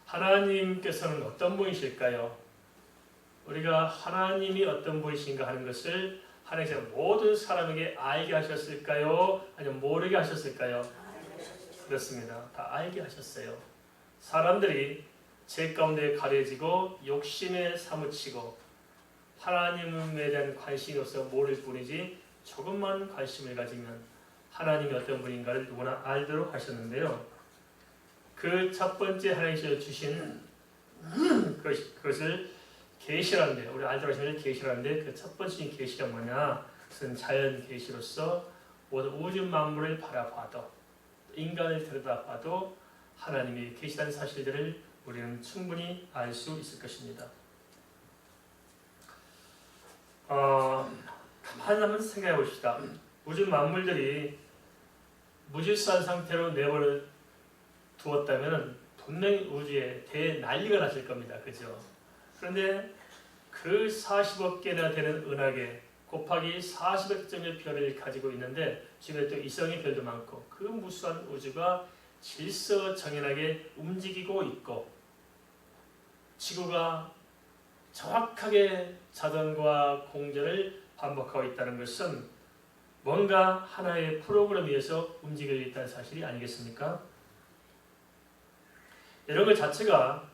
하나님께서는 어떤 분이실까요? 우리가 하나님이 어떤 분이신가 하는 것을 하나님께서 모든 사람에게 알게 하셨을까요? 아니면 모르게 하셨을까요? 그렇습니다. 다 알게 하셨어요. 사람들이 죄 가운데 가려지고 욕심에 사무치고 하나님에 대한 관심이 없어 모를 뿐이지 조금만 관심을 가지면 하나님이 어떤 분인가를 누구나 알도록 하셨는데요. 그 첫 번째 하나님께서 주신 그것을 계시라는데, 우리 알도록 하시는 계시라는데, 그 첫 번째 계시가 뭐냐? 그것은 자연 계시로서 모든 우주 만물을 바라봐도, 인간을 들여다봐도 하나님이 계시다는 사실들을 우리는 충분히 알 수 있을 것입니다. 가만히 한번 생각해 봅시다. 우주 만물들이 무질서한 상태로 내버려 두었다면 분명히 우주에 대난리가 났을 겁니다. 그죠? 그런데 그 40억 개나 되는 은하계 곱하기 40억 점의 별을 가지고 있는데 주변에 또 이성의 별도 많고 그 무수한 우주가 질서정연하게 움직이고 있고 지구가 정확하게 자전과 공전을 반복하고 있다는 것은 뭔가 하나의 프로그램에 의해서 움직여 있다는 사실이 아니겠습니까? 이런 것 자체가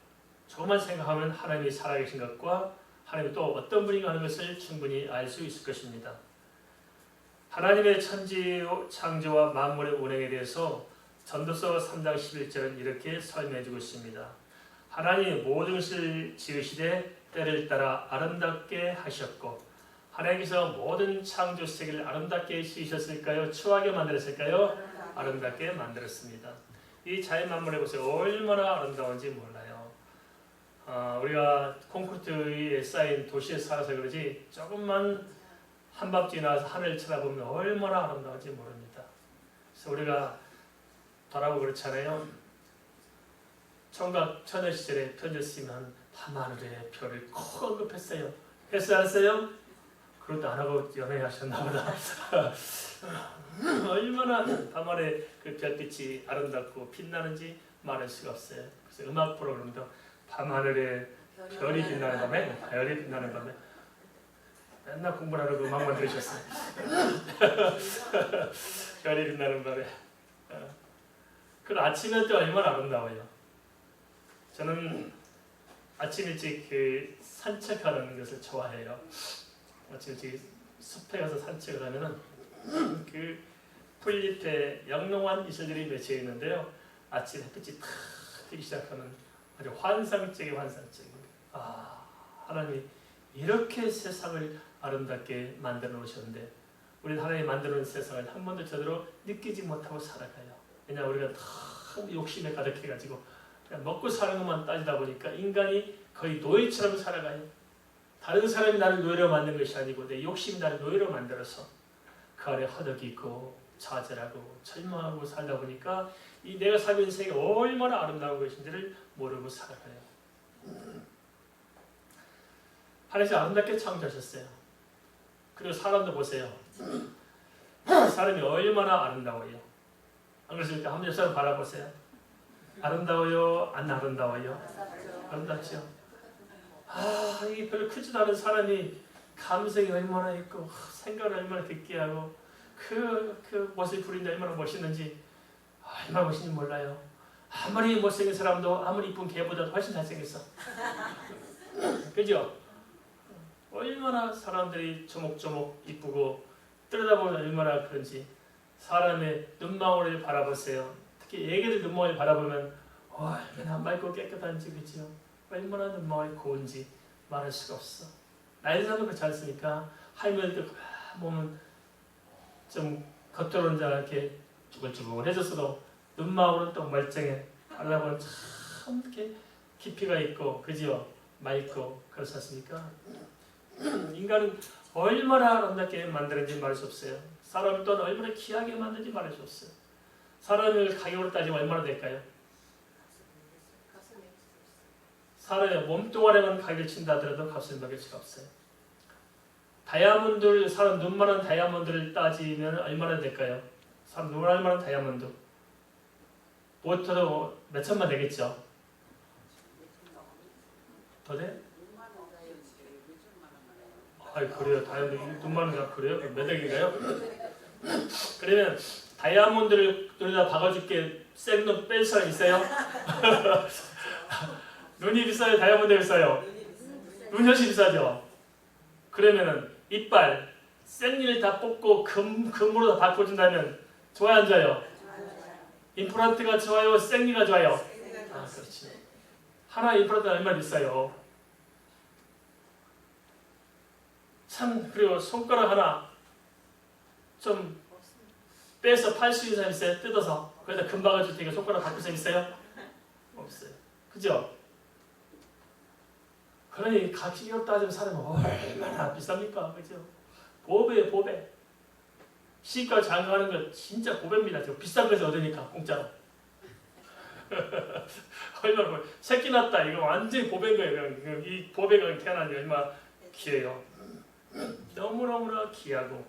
조금만 생각하면 하나님이 살아계신 것과 하나님이 또 어떤 분인가 하는 것을 충분히 알 수 있을 것입니다. 하나님의 천지 창조와 만물의 운행에 대해서 전도서 3장 11절은 이렇게 설명해주고 있습니다. 하나님이 모든 것을 지으시되 때를 따라 아름답게 하셨고, 하나님께서 모든 창조 세계를 아름답게 지으셨을까요? 추하게 만들었을까요? 아름답게 만들었습니다. 이 자연 만물에 보세요. 얼마나 아름다운지 몰라요. 우리가 콘크리트에 쌓인 도시에 살아서 그러지 조금만 한밤중에 나와서 하늘을 쳐다보면 얼마나 아름다운지 모릅니다. 그래서 우리가 돌아보고 그렇잖아요. 총각 처녀 시절에 편지 쓰면 밤하늘에 별을 콕 언급했어요. 했어요? 안 했어요? 그것도 안 하고 연애하셨나 보다. 얼마나 밤하늘에 그 별빛이 아름답고 빛나는지 말할 수가 없어요. 그래서 음악 프로그램도 밤하늘에 별이 빛나는 밤에, 별이 빛나는 밤에 맨날 공부를 하려고 음악만 들으셨어요. 별이 빛나는 밤에. 그 아침에 또 얼마나 아름다워요. 저는 아침 일찍 그 산책하는 것을 좋아해요. 아침 일찍 숲에 가서 산책을 하면은 그 풀잎에 영롱한 이슬들이 맺혀 있는데요. 아침 햇빛이 탁 뜨기 시작하면 아주 환상적인 환상적입니다. 하나님이 이렇게 세상을 아름답게 만들어 놓으셨는데 우리는 하나님이 만들어 놓은 세상을 한 번도 제대로 느끼지 못하고 살아가요. 왜냐하면 우리가 너무 욕심에 가득해가지고 그냥 먹고 사는 것만 따지다 보니까 인간이 거의 노예처럼 살아가요. 다른 사람이 나를 노예로 만든 것이 아니고 내 욕심이 나를 노예로 만들어서 그 안에 허덕이고 좌절하고 절망하고 살다 보니까 이 내가 살고 있는 세계가 얼마나 아름다운 것인지를 모르고 살아가요. 하나님께서 아름답게 창조하셨어요. 그리고 사람도 보세요. 사람이 얼마나 아름다워요. 안 그렇습니까? 한번 옆 사람 바라보세요. 아름다워요? 안 아름다워요? 아름답죠? 이게 별로 크지도 않은 사람이 감성이 얼마나 있고 생각을 얼마나 깊게 하고 그 멋을 부린다 얼마나 멋있는지 얼마나 멋있는지 몰라요. 아무리 못생긴 사람도 아무리 이쁜 개보다 훨씬 잘생겼어. 그죠? 얼마나 사람들이 조목조목 이쁘고 들여다보면 얼마나 그런지 사람의 눈망울을 바라보세요. 특히 애기들 눈망울을 바라보면 얼마나 맑고 깨끗한지 그죠? 얼마나 눈망울이 고운지 말할 수가 없어. 나이 든 사람도 그렇지 않습니까? 할머니들 보면 좀 겉으로는 이렇게 쭈글쭈글해졌어도 눈망울은 또 멀쩡해. 바라보면 참 이렇게 깊이가 있고 그죠? 맑고 그렇지 않습니까? 인간은 얼마나 아름답게 만드는지 말할 수 없어요. 사람을 또한 얼마나 귀하게 만드는지 말할 수 없어요. 사람을 가격으로 따지면 얼마나 될까요? 사람의 몸뚱아리만 가격을 친다 하더라도 값을 매길 수가 없어요. 다이아몬드를 사람 눈만한 다이아몬드를 따지면 얼마나 될까요? 사람 눈만한 다이아몬드 보트도 몇 천만 되겠죠. 더 돼? 아 그래요. 다이아몬드 눈 많은 거 그래요? 몇 억인가요? 그러면 다이아몬드를 눈에다 박아줄게 센 눈 뺀 사람 있어요? 눈이 비싸요? 다이아몬드 비싸요? 눈이 훨씬 비싸죠? 그러면은 이빨 생리를 다 뽑고 금으로 다 바꿔준다면 좋아요 안 좋아요? 임플란트가 좋아요? 생리가 좋아요? 아 그렇지. 하나 임플란트가 얼마나 비싸요? 참 그리고 손가락 하나 좀 빼서 팔 수 있는 사람 있어요? 뜯어서 거기다 금 박아줄 테니까 손가락 바꿀 사람 있어요? 없어요. 그죠? 그러니 가격으로 따지면 사람은 얼마나 비쌉니까? 그죠? 보배예요, 보배. 시가 장가하는 거 진짜 보배입니다. 비싼 거에서 얻으니까 공짜로. 얼마나 새끼 낳았다. 이거 완전히 보배인 거예요. 이 보배가 태어나니 얼마나 귀해요. 너무너무나 귀하고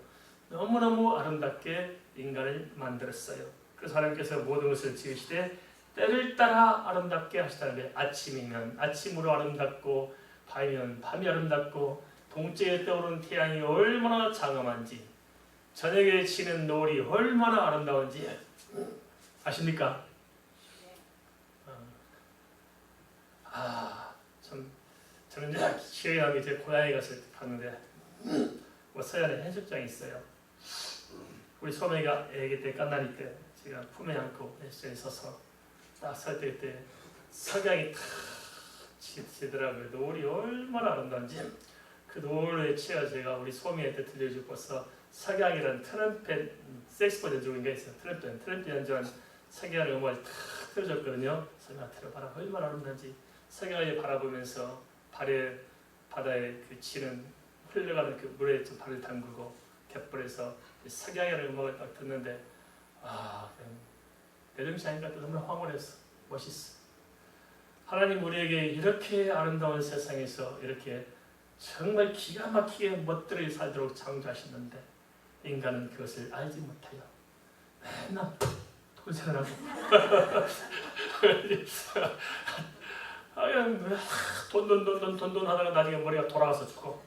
너무너무 아름답게 인간을 만들었어요. 그래서 하나님께서 모든 것을 지으시되 때를 따라 아름답게 하시다는 게 아침이면 아침으로 아름답고 밤이면 밤이 아름답고 동쪽에 떠오르는 태양이 얼마나 장엄한지 저녁에 치는 노을이 얼마나 아름다운지 아십니까? 저는 이제 기억이 나는 게 제 고향에 갔을 때 봤는데 뭐 서해안에 해수욕장이 있어요. 우리 소매가 애기 때 깐나리 때 제가 품에 안고 해수욕장에 서서 딱 설 때 그때 석양이 탁 지더라고요. 노을이 얼마나 아름다운지 그 노을에 취해 제가 우리 소매한테 들려주고서 석양이라는 트럼펫 색스폰 연주인 게 있어요. 트럼펫 연주한 석양의 음악을 탁 틀어줬거든요. 설마 들어봐라 얼마나 아름다운지 석양을 바라보면서 바다에 그 치는 흘러가는 그 물에 좀 발을 담그고 갯벌에서 석양이라는 음악을 딱 듣는데 내정시 하니까 또 너무 황홀해서 멋있어. 하나님 우리에게 이렇게 아름다운 세상에서 이렇게 정말 기가 막히게 멋들이 살도록 창조하셨는데 인간은 그것을 알지 못해요. 맨날 돈 생각하고 돈 하다가 나중에 머리가 돌아와서 죽고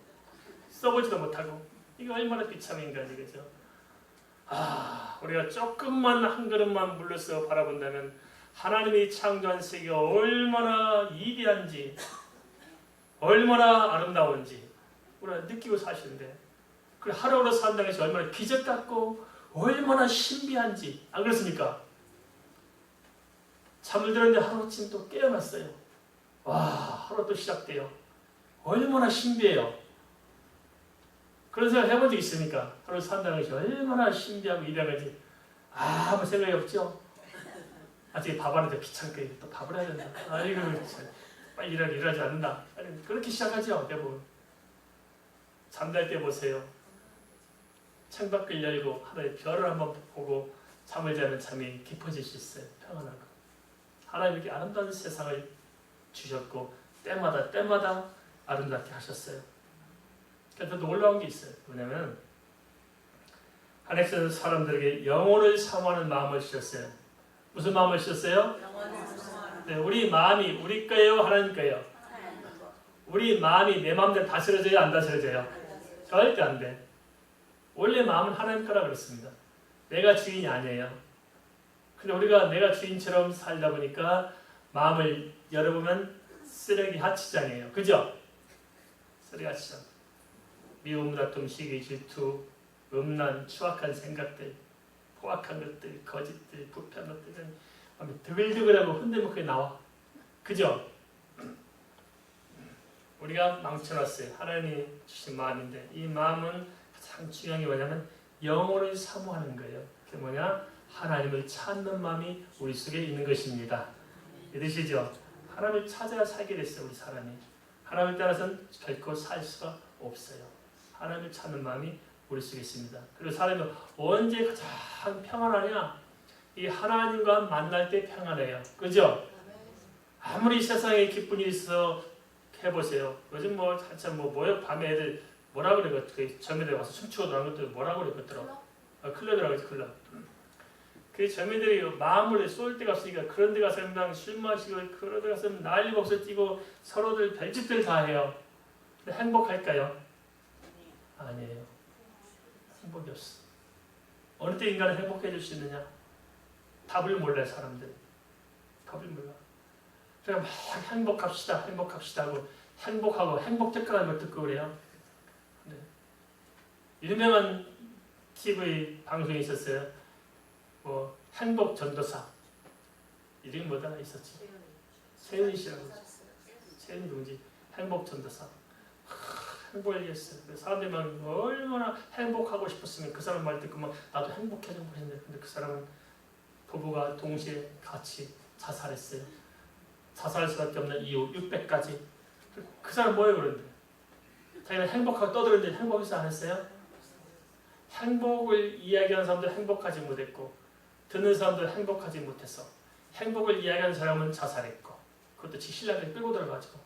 써보지도 못하고 이거 얼마나 비참한 인간이 그죠? 우리가 조금만 한 걸음만 물러서 바라본다면 하나님이 창조한 세계가 얼마나 이비한지 얼마나 아름다운지 우리가 느끼고 사시는데 그 하루하루 산다는 것이 얼마나 기적 같고 얼마나 신비한지 안 그렇습니까? 잠을 들었는데 하루쯤 또 깨어났어요. 하루 또 시작돼요. 얼마나 신비해요. 그런 생각 해본 적 있습니까? 하루 산다는 것이 얼마나 신비하고 이상한지 아무 생각이 없죠? 아직 밥 하는데 귀찮게 또 밥을 해야 된다. 아이고 빨리 일하지 않는다. 그렇게 시작하죠. 대부분. 잠잘 때 보세요. 창밖을 열고 하늘의 별을 한번 보고 잠을 자면 잠이 깊어질 수 있어요. 평안하고. 하나님 이렇게 아름다운 세상을 주셨고 때마다 아름답게 하셨어요. 그래서 놀라운 게 있어요. 뭐냐면 하나님께서 사람들에게 영혼을 사모하는 마음을 주셨어요. 무슨 마음을 주셨어요? 네, 우리 마음이 우리 거예요? 하나님 거예요? 우리 마음이 내 마음대로 다스려져요? 안 다스려져요? 절대 안 돼. 원래 마음은 하나님 거라 그렇습니다. 내가 주인이 아니에요. 근데 우리가 내가 주인처럼 살다 보니까 마음을 열어보면 쓰레기 하치장이에요. 그죠? 쓰레기 하치장. 미움, 다툼, 시기, 질투, 음란, 추악한 생각들, 포악한 것들, 거짓들, 부패한 것들은 드글드글하고 흔들먹게 나와. 그죠? 우리가 망쳐놨어요. 하나님이 주신 마음인데 이 마음은 가장 중요한 게 뭐냐면 영혼을 사모하는 거예요. 그게 뭐냐? 하나님을 찾는 마음이 우리 속에 있는 것입니다. 믿으시죠? 하나님을 찾아야 살게 됐어요. 우리 사람이. 하나님을 따라서는 결코 살 수가 없어요. 하나님을 찾는 마음이 우리 속에 있습니다. 그리고 사람이 언제 가장 평안하냐? 이 하나님과 만날 때 평안해요. 그죠? 아무리 세상에 기쁜 일이 있어 해보세요. 요즘 한참 모여 밤에 애들 뭐라 그래? 그 점에들 와서 춤추고 노는 것들 뭐라 그래? 그더라. 클럽이라고 하지 클럽. 그 젊은이들이 마음을 쏠 데가 없으니까 그런 데 가서 그냥 술 마시고 그런 데 가서 난리 법석 뛰고 서로들 별짓들 다 해요. 근데 행복할까요? 아니에요. 행복이 없어. 어느 때 인간은 행복해질 수 있느냐? 답을 몰라요, 사람들. 답을 몰라. 그래서 막 행복합시다, 행복합시다 하고 행복하고 행복특가라는 걸 듣고 그래요. 네. 유명한 TV 방송이 있었어요. 뭐 행복전도사. 이름이 뭐더라 있었지? 세윤이 씨라고 하죠. 세윤이 누군지 행복전도사. 행복을 얘기했어요. 사람들이 막 얼마나 행복하고 싶었으면 그 사람 말 듣고 막 나도 행복해져 버렸네. 근데 그 사람은 부부가 동시에 같이 자살했어요. 자살할 수밖에 없는 이유 600가지. 그 사람 뭐예요 그런데? 자기는 행복하고 떠들었는데 행복해서 안 했어요? 행복을 이야기하는 사람도 행복하지 못했고 듣는 사람도 행복하지 못해서 행복을 이야기하는 사람은 자살했고 그것도 지 신랑을 끌고 들어가지고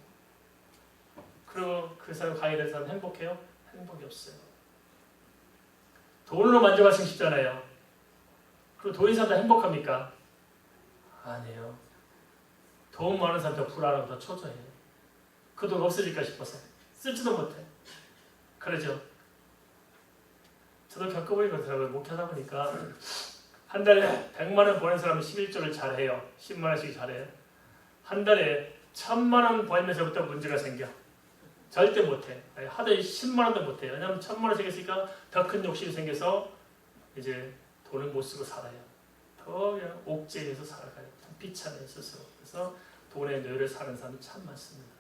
그리고 그 사람 강의에 대한 사람 행복해요? 행복이 없어요. 돈으로 만족하시기 쉽잖아요. 그리고 돈이 사람도 행복합니까? 아니에요. 돈 많은 사람 더 불안하고 더 초조해요. 그 돈 없어질까 싶어서 쓰지도 못해. 그러죠. 저도 겪어보니까 목회하다 보니까 한 달에 100만 원 버는 사람은 11조를 잘해요. 10만 원씩 잘해요. 한 달에 1000만 원 벌면서부터 문제가 생겨. 절대 못해. 하루에 10만 원도 못해요. 왜냐하면 1000만 원 생겼으니까 더 큰 욕심이 생겨서 이제 돈을 못 쓰고 살아요. 더 그냥 옥죄에서 살아가요. 비참해요 스스로. 그래서 돈의 뇌를 사는 사람이 참 많습니다.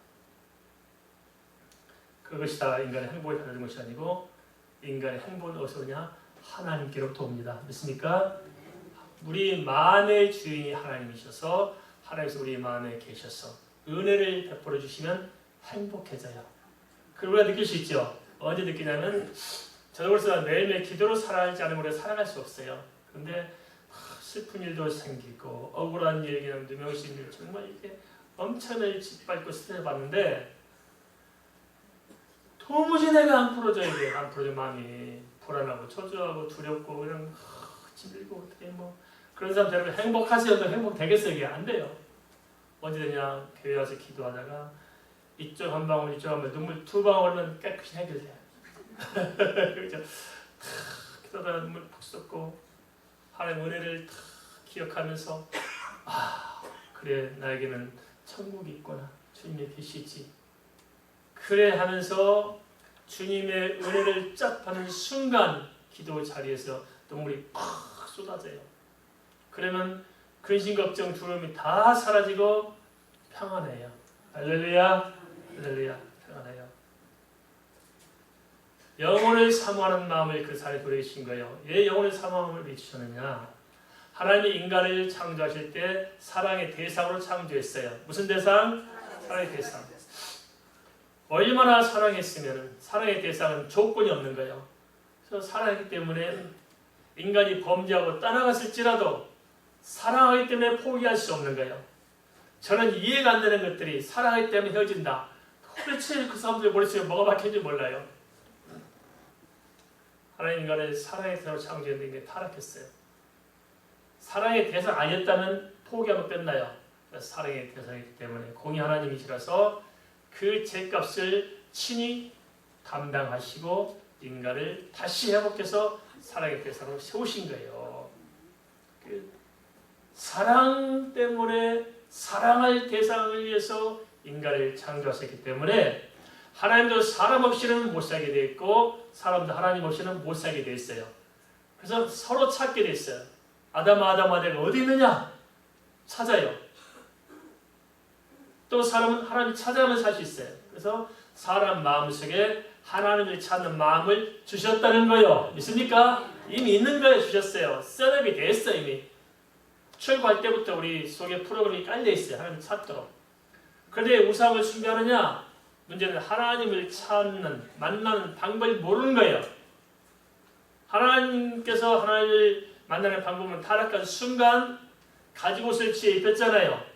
그것이 다 인간의 행복을 가져는 것이 아니고 인간의 행복은 어디서 오냐? 하나님께로부터 옵니다. 믿습니까? 우리 마음의 주인이 하나님이셔서 하나님께서 우리 마음에 계셔서 은혜를 베풀어 주시면 행복해져요. 그걸 우리가 느낄 수 있죠. 언제 느끼냐면 저도 그래서 매일매일 기도로 살아가지 않으면 우리가 살아갈 수 없어요. 그런데 슬픈 일도 생기고 억울한 일, 그냥 누명신 일 정말 이렇게 엄청나게 짓밟고 스트레스 받는데 도무지 내가 안 풀어져야 돼요. 안 풀어져 마음이 불안하고 초조하고 두렵고 그냥 힘들고 어떻게 뭐 그런 사람 데리고 행복하세요도 행복 되겠어요? 이게 안 돼요. 언제 되냐? 교회 와서 기도하다가 이쪽 한 방울 이쪽 한 방울 눈물 두 방울은 깨끗이 해결돼요. 그렇죠? 기도하다가 눈물 푹 쏟고 하나님 은혜를 기억하면서 그래 나에게는 천국이 있구나. 주님이 계시지. 그래 하면서 주님의 은혜를 쫙 받는 순간 기도 자리에서 눈물이 팍 쏟아져요. 그러면 근심 걱정 두려움이 다 사라지고 평안해요. 할렐루야, 할렐루야, 평안해요. 영혼을 사모하는 마음을 그 사람이 보내주신 거예요. 왜 영혼을 사모하는 마음을 주셨느냐? 하나님이 인간을 창조하실 때 사랑의 대상으로 창조했어요. 무슨 대상? 사랑의 대상. 얼마나 사랑했으면 사랑의 대상은 조건이 없는 거예요. 그래서 사랑했기 때문에 인간이 범죄하고 떠나갔을지라도 사랑하기 때문에 포기할 수 없는 거예요. 저는 이해가 안 되는 것들이 사랑하기 때문에 헤어진다. 도대체 그 사람들의 머릿속에 뭐가 박힌지 몰라요. 하나님 인간을 사랑의 대상으로 창조했는데 타락했어요. 사랑의 대상 아니었다면 포기하고 끝나요. 사랑의 대상이기 때문에 공의 하나님이시라서 그 죄값을 친히 감당하시고 인간을 다시 회복해서 사랑의 대상으로 세우신 거예요. 그 사랑 때문에 사랑할 대상을 위해서 인간을 창조하셨기 때문에 하나님도 사람 없이는 못 살게 돼 있고 사람도 하나님 없이는 못 살게 돼 있어요. 그래서 서로 찾게 돼 있어요. 아담아 내가 어디 있느냐? 찾아요. 또 사람은 하나님을 찾아가면 살 수 있어요. 그래서 사람 마음속에 하나님을 찾는 마음을 주셨다는 거예요. 믿습니까? 이미 있는 거예요. 주셨어요. 셋업이 됐어요. 이미. 출구할 때부터 우리 속에 프로그램이 깔려 있어요. 하나님을 찾도록. 그런데 우상을 숭배하느냐? 문제는 하나님을 찾는, 만나는 방법을 모르는 거예요. 하나님께서 하나님을 만나는 방법은 타락한 순간 가죽 옷을 취해 입혔잖아요.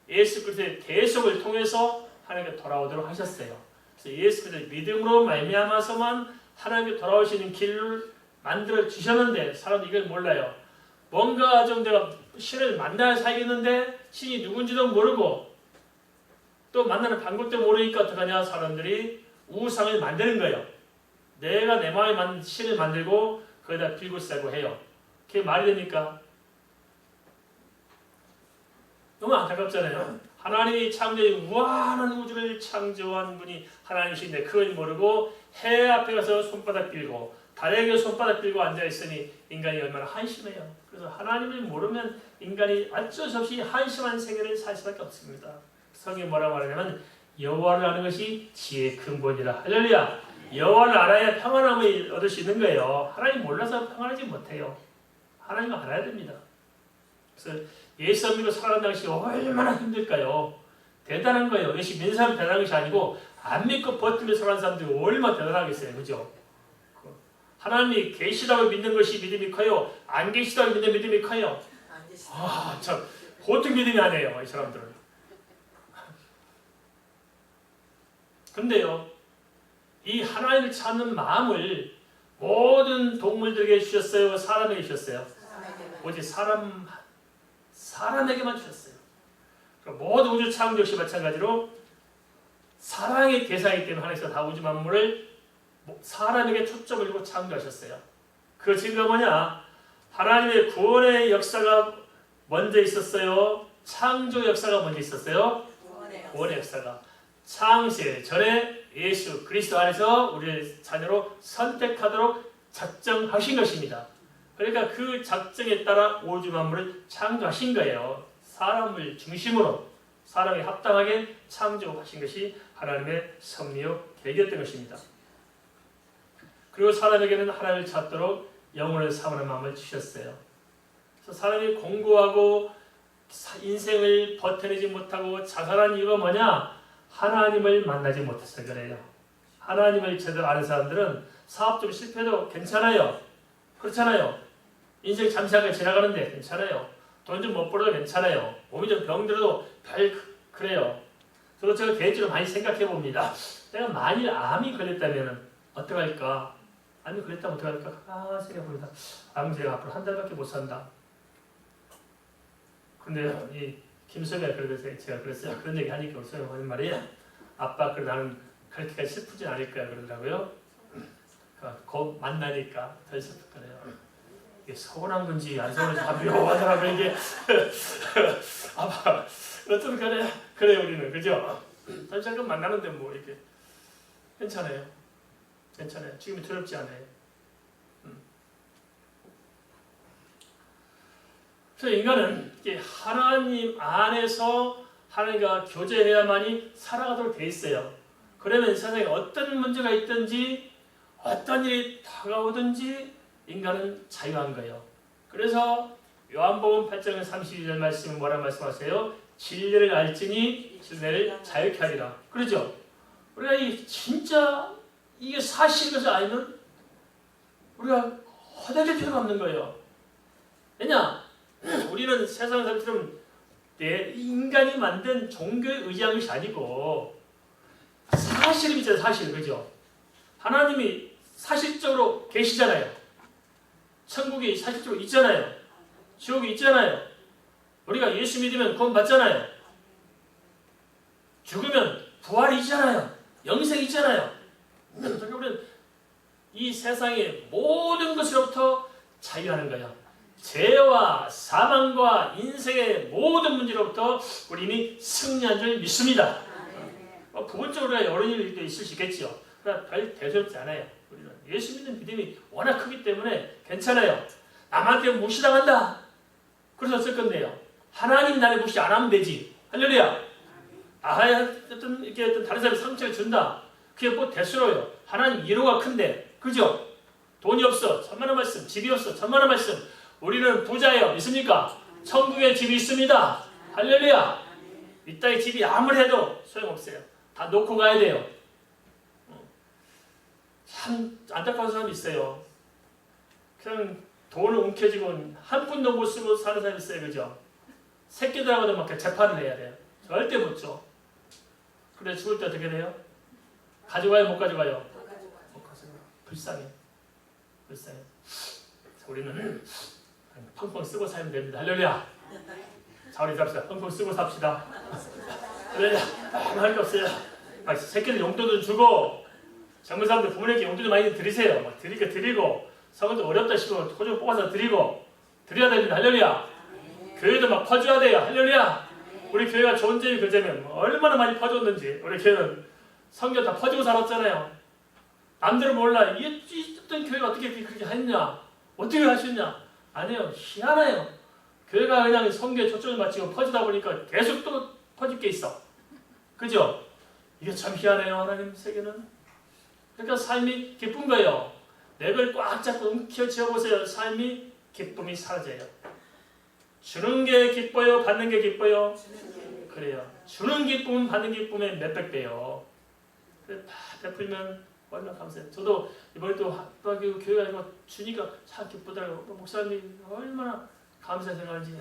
예수 그리스도의 대속을 통해서 하나님께 돌아오도록 하셨어요. 그래서 예수 그리스도의 믿음으로 말미암아서만 하나님께 돌아오시는 길을 만들어 주셨는데 사람들이 이걸 몰라요. 뭔가 좀 내가 신을 만나야 살겠는데 신이 누군지도 모르고 또 만나는 방법도 모르니까 어떡하냐? 사람들이 우상을 만드는 거예요. 내가 내 마음에 신을 만들고 거기다 빌고 쓰고 해요. 그게 말이 됩니까? 너무 안타깝잖아요. 하나님이 창조의 무한한 우주를 창조한 분이 하나님이신데 그걸 모르고 해 앞에 가서 손바닥 빌고 달에게 손바닥 빌고 앉아있으니 인간이 얼마나 한심해요. 그래서 하나님을 모르면 인간이 어쩔 수 없이 한심한 생애를 살 수밖에 없습니다. 성경이 뭐라고 말하냐면 여호와를 아는 것이 지혜의 근본이라. 할렐루야. 여호와를 알아야 평안함을 얻을 수 있는 거예요. 하나님 몰라서 평안하지 못해요. 하나님을 알아야 됩니다. 그래서 예수 안 믿고 살아간다는 것이 얼마나 힘들까요? 대단한 거예요. 예수 믿는 사람이 대단한 것이 아니고 안 믿고 버티며 살아가는 사람들이 얼마나 대단하겠어요. 그죠? 하나님이 계시다고 믿는 것이 믿음이 커요. 안 계시다고 믿는 믿음이 커요. 아, 참 보통 믿음이 아니에요. 이 사람들은. 근데요. 이 하나님을 찾는 마음을 모든 동물들에게 주셨어요? 사람에게 주셨어요? 오직 사람에게만 주셨어요. 모든 우주 창조 역시 마찬가지로 사랑의 대상이기 때문에 하나님께서 다 우주 만물을 사람에게 초점을 두고 창조하셨어요. 그 증거가 뭐냐? 하나님의 구원의 역사가 먼저 있었어요? 창조 역사가 먼저 있었어요? 구원의 역사가. 창세 전에 예수 그리스도 안에서 우리의 자녀로 선택하도록 작정하신 것입니다. 그러니까 그 작정에 따라 우주 만물을 창조하신 거예요. 사람을 중심으로 사람이 합당하게 창조하신 것이 하나님의 섭리요 계획이었던 것입니다. 그리고 사람에게는 하나님을 찾도록 영혼을 사모하는 마음을 주셨어요. 그래서 사람이 공고하고 인생을 버텨내지 못하고 자살한 이유가 뭐냐? 하나님을 만나지 못해서 그래요. 하나님을 제대로 아는 사람들은 사업 좀 실패해도 괜찮아요. 그렇잖아요. 인생 잠시하게 지나가는데 괜찮아요. 돈 좀 못 벌어도 괜찮아요. 몸이 좀 병들어도 그래요. 그래서 제가 개인적으로 많이 생각해 봅니다. 내가 만일 암이 걸렸다면 어떡할까? 암이 걸렸다면 어떡할까? 생각해봅니다. 제가 앞으로 한 달밖에 못 산다. 근데 이 김소미가 그러면서 제가 그랬어요. 그런 얘기 하니까 우리 소미가 하는 말이에요. 아빠, 그래 나는 그렇게까지 슬프진 않을 거야 그러더라고요. 곧 만나니까 더 슬플 거래요. 이게 서운한 건지 안 서운한지 다 묘하더라고요. 이게 아빠 어떤 그래요 우리는 그죠? 잠깐 만나는데 뭐 이렇게 괜찮아요. 지금이 두렵지 않아요. 그래서 인간은 하나님 안에서 하나님과 교제해야만이 살아가도록 돼 있어요. 그러면 세상에 어떤 문제가 있든지 어떤 일이 다가오든지 인간은 자유한 거예요. 그래서 요한복음 8장 32절 말씀은 뭐라 말씀하세요? 진리를 알지니 진리를 자유케 하리라. 그렇죠? 우리가 진짜 이게 사실인 것을 알면 우리가 허덕일 필요가 없는 거예요. 왜냐? 우리는 세상 사람처럼 인간이 만든 종교에 의지한 것이 아니고 사실을 믿잖아요. 사실. 그죠? 하나님이 사실적으로 계시잖아요. 천국이 사실적으로 있잖아요. 지옥이 있잖아요. 우리가 예수 믿으면 구원 받잖아요. 죽으면 부활이 있잖아요. 영생이 있잖아요. 그러니까 우리는 이 세상의 모든 것으로부터 자유하는 거예요. 죄와 사망과 인생의 모든 문제로부터 우리 이미 승리한 줄 믿습니다. 부분적으로 어려운 일도 있을 수 있겠죠. 그러나 별 대수롭지 않아요. 우리는 예수 믿는 믿음이 워낙 크기 때문에 괜찮아요. 남한테 무시당한다. 그래서 어쩔 건데요. 하나님 나를 무시 안 하면 되지. 할렐루야. 어떤 다른 사람이 상처를 준다. 그게 뭐 대수로워요. 하나님 위로가 큰데, 그죠? 돈이 없어. 천만원 말씀. 집이 없어. 천만원 말씀. 우리는 부자예요. 믿습니까? 천국에 집이 있습니다. 할렐루야. 이 땅에 집이 아무리 해도 소용없어요. 다 놓고 가야 돼요. 참 안타까운 사람이 있어요. 그냥 돈을 움켜쥐고 한 푼도 못 쓰고 사는 사람이 있어요. 그죠? 새끼들하고도 막 재판을 해야 돼요. 절대 못 줘. 그래 죽을 때 어떻게 돼요? 가져가요? 못 가져가요? 못 가져가요. 불쌍해. 우리는 펑펑 쓰고 살면 됩니다. 할렐루야. 자, 우리 잡시다. 펑펑 쓰고 삽시다. 할렐루야. 할 게 없어요. 새끼들 용돈을 주고 젊은 사람들 부모님께 용돈 좀 많이 드리세요. 막 드리니까 드리고 성은도 어렵다 싶으면 토종 뽑아서 드리고 드려야 됩니다. 할렐루야. 교회도 막 퍼줘야 돼요. 할렐루야. 우리 교회가 좋은 점이 그 점이면 얼마나 많이 퍼줬는지. 우리 교회는 성경 다 퍼주고 살았잖아요. 남들은 몰라. 이 어떤 교회가 어떻게 그렇게 했냐? 어떻게 하셨냐? 아니에요. 희한해요. 교회가 그냥 성경에 초점을 맞추고 퍼지다 보니까 계속 또 퍼질 게 있어. 그죠? 이게 참 희한해요. 하나님 세계는. 그러니까 삶이 기쁜 거예요. 맥을 꽉 잡고 움켜쥐어보세요. 삶이 기쁨이 사라져요. 주는 게 기뻐요? 받는 게 기뻐요? 그래요. 주는 기쁨은 받는 기쁨의 몇백 배요. 다 베풀면 얼마나 감사해요. 저도 이번에 또 교회가 주니까 참 기쁘더라고요. 목사님 얼마나 감사 생각하는지.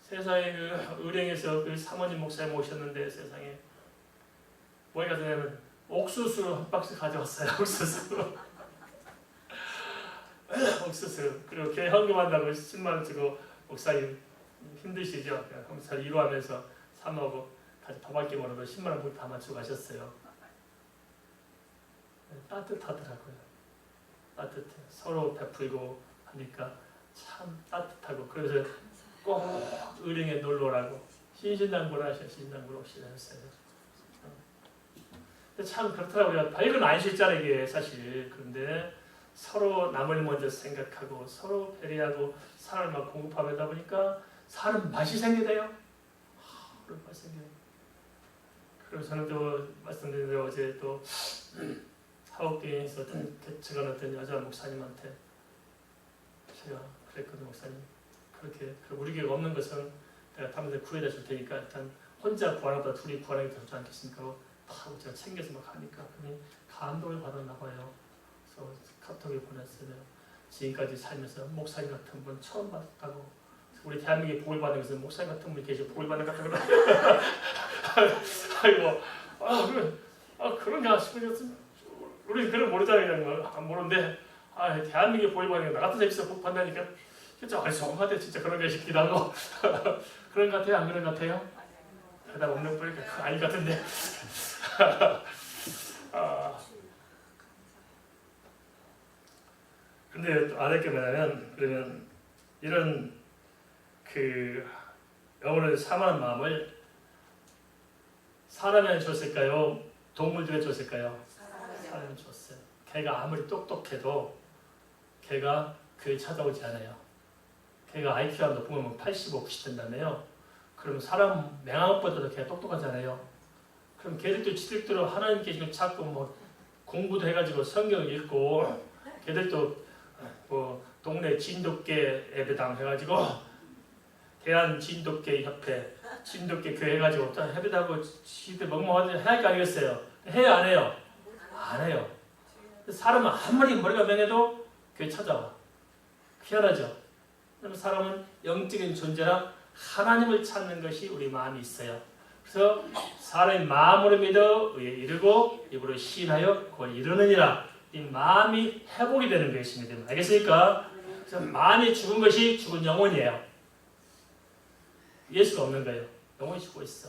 세상에 그 의령에서 그 사모님 목사님 오셨는데 세상에 뭐에 가서 내면 옥수수 한 박스 가져왔어요. 옥수수. 옥수수. 그리고 교회 헌금한다고 10만 원 주고 목사님 힘드시죠? 잘 이루하면서 사모하고 같이 밥할게 먹어도 10만 원 다 맞추고 가셨어요. 따뜻하더라고요. 따뜻해. 서로 베풀고 하니까 참 따뜻하고 그래서 꼭 의령에 놀러 오라고 신신당부를 하셔. 신신당부를 오시라 했어요. 근데 참 그렇더라고요. 별건 안 쉽잖아요 이게 사실. 그런데 서로 남을 먼저 생각하고 서로 배려하고 사람을 막 공급하다 보니까 사람 맛이 생기대요. 그런 맛이 생겨요. 그리고 저는 또 말씀드린 대로 어제 또 사업계에서 개척한 어떤 여자 목사님한테 제가 그랬거든요. 목사님 그렇게 우리 교회가 없는 것은 내가 다른 데 구해다 줄 테니까 일단 혼자 구하는 것보다 둘이 구하는 게 더 좋지 않겠습니까? 다 제가 챙겨서 막 하니까 그분이 감동을 받았나 봐요. 그래서 카톡에 보냈어요. 지금까지 살면서 목사님 같은 분 처음 봤다고. 우리 대한민국에 복을 받는 것은 목사님 같은 분이 계시고 복을 받는 것 같은 거. 아이고, 그런가 싶으셨으면 우리 그런 모르잖아요. 안 모르는데 대한민국에 복을 받는 거 나 같은 사람이 복 받다니까 진짜 좋은 것 같아요. 진짜 그런 게 싶기도 하고 그런 것 같아요? 안 그런 것 같아요? 대답 없는 분이니까 그거 아닌 것 같은데. 근데 또 알을 게 뭐냐면 그러면 이런 그 영혼을 사모하는 마음을 사람이 줬을까요? 동물들이 줬을까요? 사람이 줬어요. 걔가 아무리 똑똑해도 걔가 교회 찾아오지 않아요. 걔가 IQ가 높으면 85, 90 된다며요. 그럼 사람 맹아웃보다도 걔가 똑똑하잖아요. 그럼 걔들도 지들대로 하나님께 지금 자꾸 뭐 공부도 해가지고 성경 읽고 걔들도 뭐 동네 진돗개 예배당 해가지고 대한 진돗개 협회 진돗개 교회 해가지고 해배하고 지들 멍멍하지 해야 할 거 아니겠어요? 해요 안 해요? 안 해요. 사람은 아무리 머리가 맹해도 교회 찾아와. 희한하죠? 그럼 사람은 영적인 존재라 하나님을 찾는 것이 우리 마음이 있어요. 그래서 사람이 마음으로 믿어 의에 이르고 입으로 시인하여 그걸 이루느니라. 이 마음이 회복이 되는 것입니다. 알겠습니까? 그래서 마음이 죽은 것이 죽은 영혼이에요. 예수가 없는 거예요. 영혼이 죽고 있어.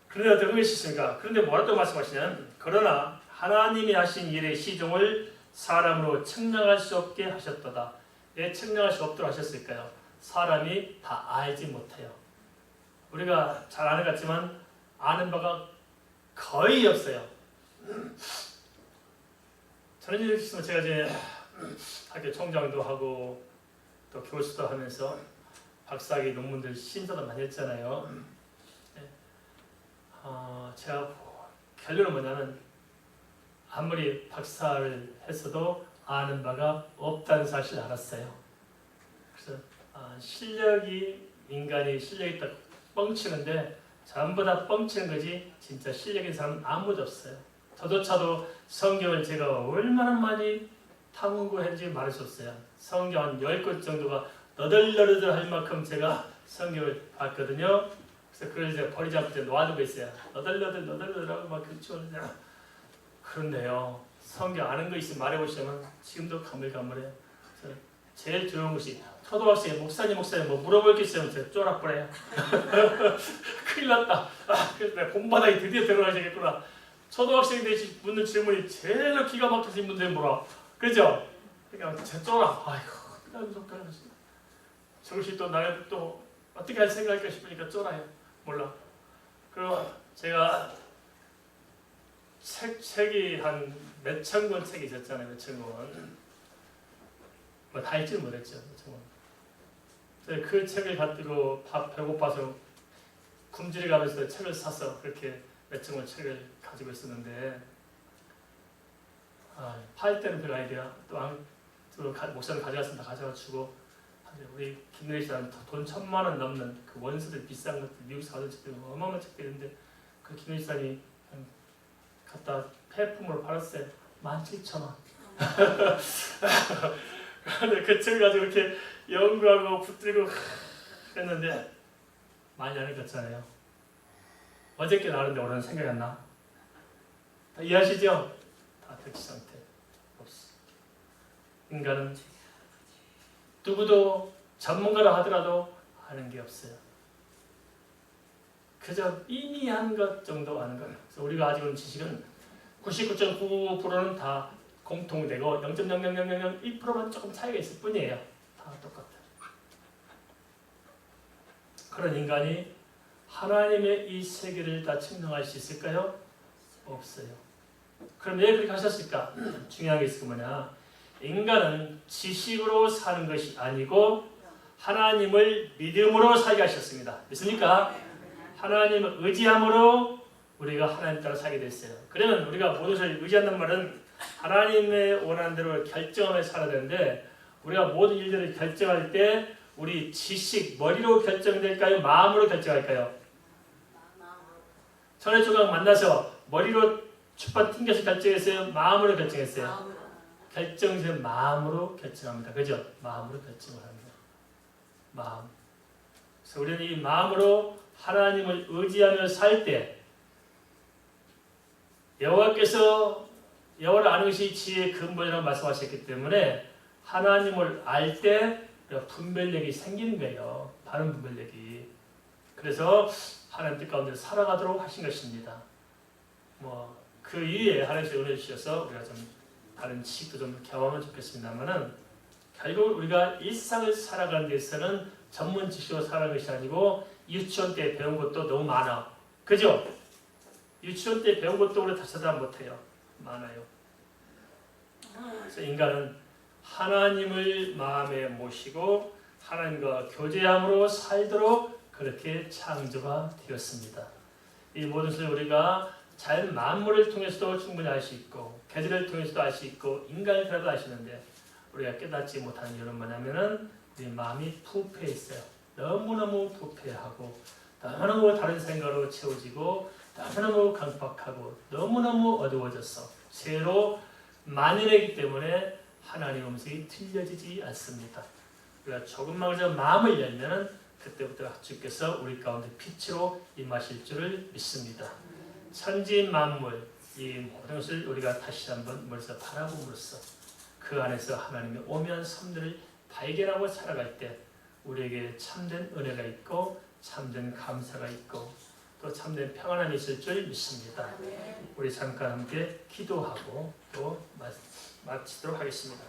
그런데 어떤 것이 있습니까? 그런데 뭐라고 말씀하시냐면 그러나 하나님이 하신 일의 시종을 사람으로 측량할 수 없게 하셨도다. 왜 측량할 수 없도록 하셨을까요? 사람이 다 알지 못해요. 우리가 잘 아는 것 같지만 아는 바가 거의 없어요. 저는 이렇게 있으면 제가 이제 학교 총장도 하고 또 교수도 하면서 박사학위 논문들 심사도 많이 했잖아요. 제가 결론은 뭐냐면 아무리 박사를 했어도 아는 바가 없다는 사실을 알았어요. 그래서 실력이 인간이 실력이 있다 뻥치는데 전부 다 뻥치는 거지 진짜 실력 있는 사람은 아무도 없어요. 저조차도 성경을 제가 얼마나 많이 탐구했는지 말할 수 없어요. 성경 한 10권 정도가 너덜너덜 할 만큼 제가 성경을 봤거든요. 그래서 그걸 이제 버리지 않고 놓아두고 있어요. 너덜너덜하고 막 그렇죠. 그런데요. 성경 아는 거 있으면 말해보시면 지금도 가물가물해요. 그래서 제일 두려운 것이 초등학생 목사님 뭐 물어볼 게 있으면 제가 쫄아버려요. 큰일 났다. 그래서 내가 본바닥에 드디어 들어가시겠구나. 초등학생들이 묻는 질문이 제일 기가 막혀서 문제는 뭐라. 그죠? 그러니까 제 쫄아. 아이고 그냥 무섭다. 저것이 또 나를 또 어떻게 할 생각할까 싶으니까 쫄아요. 몰라. 그리고 제가 책이 한 몇천 권 책이 있었잖아요. 몇천 권. 뭐 다 읽지는 못했죠. 그 책을 가지고 배고파서 굶주려 가면서 책을 사서 그렇게 몇천 권 책을 가지고 있었는데 팔 때는 별 아이디어 또 목사님 가져갔으면 다 가져가 주고 우리 김대리 씨는 돈 1,000만 원 넘는 그 원서들 비싼 것들 미국에서 가져온 책들 어마어마한 책들인데 그 김대리 씨는 갖다 폐품으로 팔았어요. 17,000원. 근데 그 책을 가지고 이렇게 연구하고 붙들고 했는데 많이 안 읽었잖아요. 어저께 나왔는데 오늘은 생각이 안 나. 다 이해하시죠? 다 백지 상태 없어. 인간은 누구도 전문가라 하더라도 아는 게 없어요. 그저 이미 한 것 정도 아는 거예요. 그래서 우리가 가지고 있는 지식은 99.99%는 다 공통되고 0.00001%만 조금 차이가 있을 뿐이에요. 다 똑같아요. 그런 인간이 하나님의 이 세계를 다 측량할 수 있을까요? 없어요. 그럼 왜 그렇게 하셨을까? 중요한 게 있을 거 뭐냐? 인간은 지식으로 사는 것이 아니고 하나님을 믿음으로 살게 하셨습니다. 믿습니까? 하나님을 의지함으로 우리가 하나님 따라 살게 됐어요. 그러면 우리가 모든 것을 의지한다는 말은 하나님의 원하는 대로 결정하며 살아야 되는데 우리가 모든 일들을 결정할 때 우리 지식, 머리로 결정될까요? 마음으로 결정할까요? 전에 조각 만나서 머리로 축반 튕겨서 결정했어요? 마음으로 결정했어요? 결정은 마음으로 결정합니다. 그죠? 마음으로 결정을 합니다. 마음. 그래서 우리는 이 마음으로 하나님을 의지하며 살 때 여호와를 아는 것이 지혜의 근본이라고 말씀하셨기 때문에 하나님을 알 때 분별력이 생기는 거예요. 바른 분별력이. 그래서 하나님 뜻 가운데 살아가도록 하신 것입니다. 그 이후에 하나님께서 은혜 주셔서 우리가 좀 다른 지식도 좀 경험하면 좋겠습니다만은 결국 우리가 일상을 살아가는 데서는 전문 지식으로 살아가는 것이 아니고 유치원 때 배운 것도 너무 많아. 그죠? 유치원 때 배운 것도 우리 다 찾아 못해요. 많아요. 그래서 인간은 하나님을 마음에 모시고 하나님과 교제함으로 살도록 그렇게 창조가 되었습니다. 이 모든 것을 우리가 자연 만물을 통해서도 충분히 알 수 있고 계절을 통해서도 알 수 있고 인간을 통해서도 알 수 있는데 우리가 깨닫지 못하는 이유는 뭐냐면은 우리 마음이 부패해 있어요. 너무너무 부패하고 너무너무 다른 생각으로 채워지고 너무너무 강박하고 너무너무 어두워져서 죄로 만연하기 때문에 하나님의 음성이 들려지지 않습니다. 우리가 조금만 그저 마음을 열면은 그때부터 주께서 우리 가운데 빛으로 임하실 줄을 믿습니다. 천지 만물 이 모든 것을 우리가 다시 한번 멀리서 바라봄으로써 그 안에서 하나님의 오묘한 섭리를 발견하고 살아갈 때 우리에게 참된 은혜가 있고 참된 감사가 있고 또 참된 평안함이 있을 줄 믿습니다. 우리 잠깐 함께 기도하고 또 마치도록 하겠습니다.